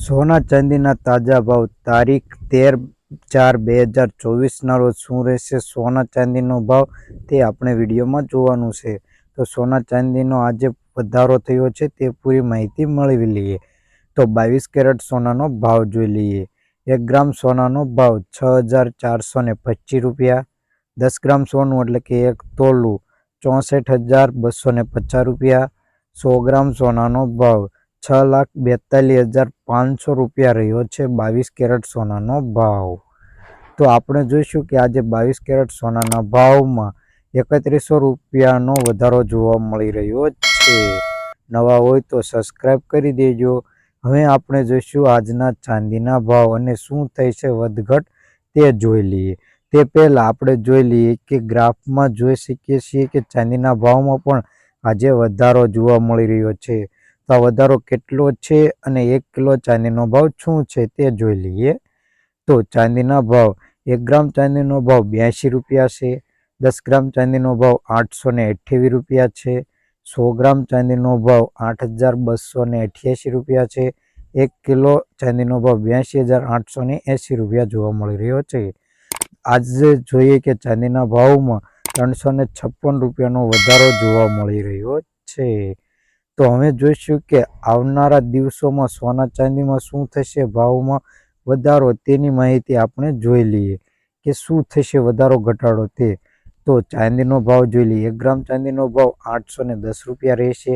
સોના ચાંદીના તાજા ભાવ તારીખ 13/4/2024 રોજ શું રહેશે સોના ચાંદીનો ભાવ તે આપણે વિડીયોમાં જોવાનું છે। તો સોના ચાંદીનો આજે વધારો થયો છે તે પૂરી માહિતી મેળવી લઈએ। તો 22 કેરેટ સોનાનો ભાવ જોઈ લઈએ। 1 ગ્રામ સોનાનો ભાવ 6425 રૂપિયા। 10 ગ્રામ સોનું એટલે કે 1 તોલું 64,250 રૂપિયા। 100 ગ્રામ સોનાનો ભાવ 6,42,500 રૂપિયા રહ્યો છે 22 કેરેટ સોનાનો ભાવ। તો આપણે જોઈશું કે આજે 22 કેરેટ સોનાના ભાવમાં 3100 રૂપિયાનો વધારો જોવા મળી રહ્યો છે। નવા હોય તો સબસ્ક્રાઇબ કરી દેજો। હવે આપણે જોઈશું આજના ચાંદીના ભાવ અને શું થઈ છે વધઘટ તે જોઈ લઈએ। તે પહેલાં આપણે જોઈ લઈએ કે ગ્રાફમાં જોઈ શકીએ છીએ કે ચાંદીના ભાવમાં પણ આજે વધારો જોવા મળી રહ્યો છે। તો આ વધારો કેટલો છે અને 1 કિલો ચાંદીનો ભાવ શું છે તે જોઈ લઈએ। તો ચાંદીના ભાવ 1 ગ્રામ ચાંદીનો ભાવ 82 રૂપિયા છે। 10 ગ્રામ ચાંદીનો ભાવ 828 રૂપિયા છે। 100 ગ્રામ ચાંદીનો ભાવ 8,288 રૂપિયા છે। 1 કિલો ચાંદીનો ભાવ 82,880 રૂપિયા જોવા મળી રહ્યો છે। આજે જોઈએ કે ચાંદીના ભાવમાં 356 રૂપિયાનો વધારો જોવા મળી રહ્યો છે। તો હવે જોઈશું કે આવનારા દિવસોમાં સોના ચાંદીમાં શું થશે ભાવમાં વધારો તેની માહિતી આપણે જોઈ લઈએ કે શું થશે વધારો ઘટાડો તે। તો ચાંદીનો ભાવ જોઈ લઈએ। 1 ગ્રામ ચાંદીનો ભાવ 810 રૂપિયા રહેશે।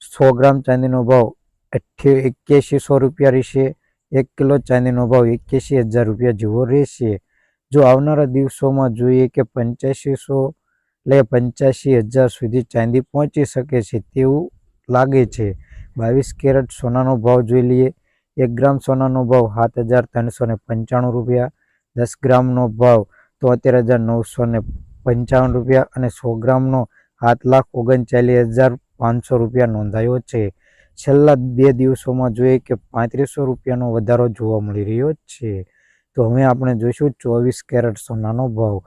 100 ગ્રામ ચાંદીનો ભાવ 8100 રૂપિયા રહેશે। 1 કિલો ચાંદીનો ભાવ 81,000 રૂપિયા જેવો રહેશે। જો આવનારા દિવસોમાં જોઈએ કે 8500 એટલે 85,000 સુધી ચાંદી પહોંચી શકે છે તેવું લાગે છે। 22 કેરેટ સોનાનો ભાવ જોઈ લઈએ। 1 ગ્રામ સોનાનો ભાવ 7,395 રૂપિયા। 10 ગ્રામનો ભાવ 73,955 રૂપિયા અને 100 ગ્રામનો 7,39,500 રૂપિયા નોંધાયો છે। છેલ્લા 2 દિવસોમાં જોઈએ કે 3500 રૂપિયાનો વધારો જોવા મળી રહ્યો છે। તો હવે આપણે જોઈશું 24 કેરેટ સોનાનો ભાવ।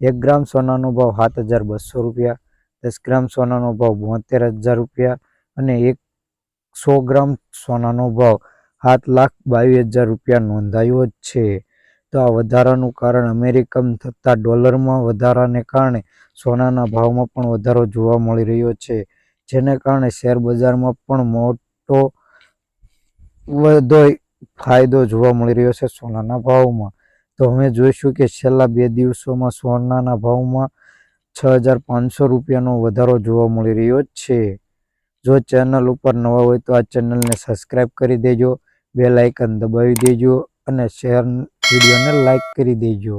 1 ગ્રામ સોનાનો ભાવ 7,200 રૂપિયા। 10 ગ્રામ સોનાનો ભાવ 72,000 રૂપિયા અને 100 ગ્રામ સોનાનો ભાવ 7,22,000 રૂપિયા નોંધાયો છે। તો આ વધારાનું કારણ અમેરિકન થતા ડોલરમાં વધારાને કારણે સોનાના ભાવમાં પણ વધારો જોવા મળી રહ્યો છે, જેને કારણે શેર બજારમાં પણ મોટો ફાયદો જોવા મળી રહ્યો છે સોનાના ભાવમાં। તો હવે જોઈશું કે છેલ્લા 2 દિવસોમાં સોનાના ભાવમાં 6,500 રૂપિયાનો વધારો જોવા મળી રહ્યો છે। જો ચેનલ ઉપર નવા હોય તો આ ચેનલને સબસ્ક્રાઇબ કરી દેજો, બેલ આઇકન દબાવી દેજો અને શેર વિડીયોને લાઇક કરી દેજો।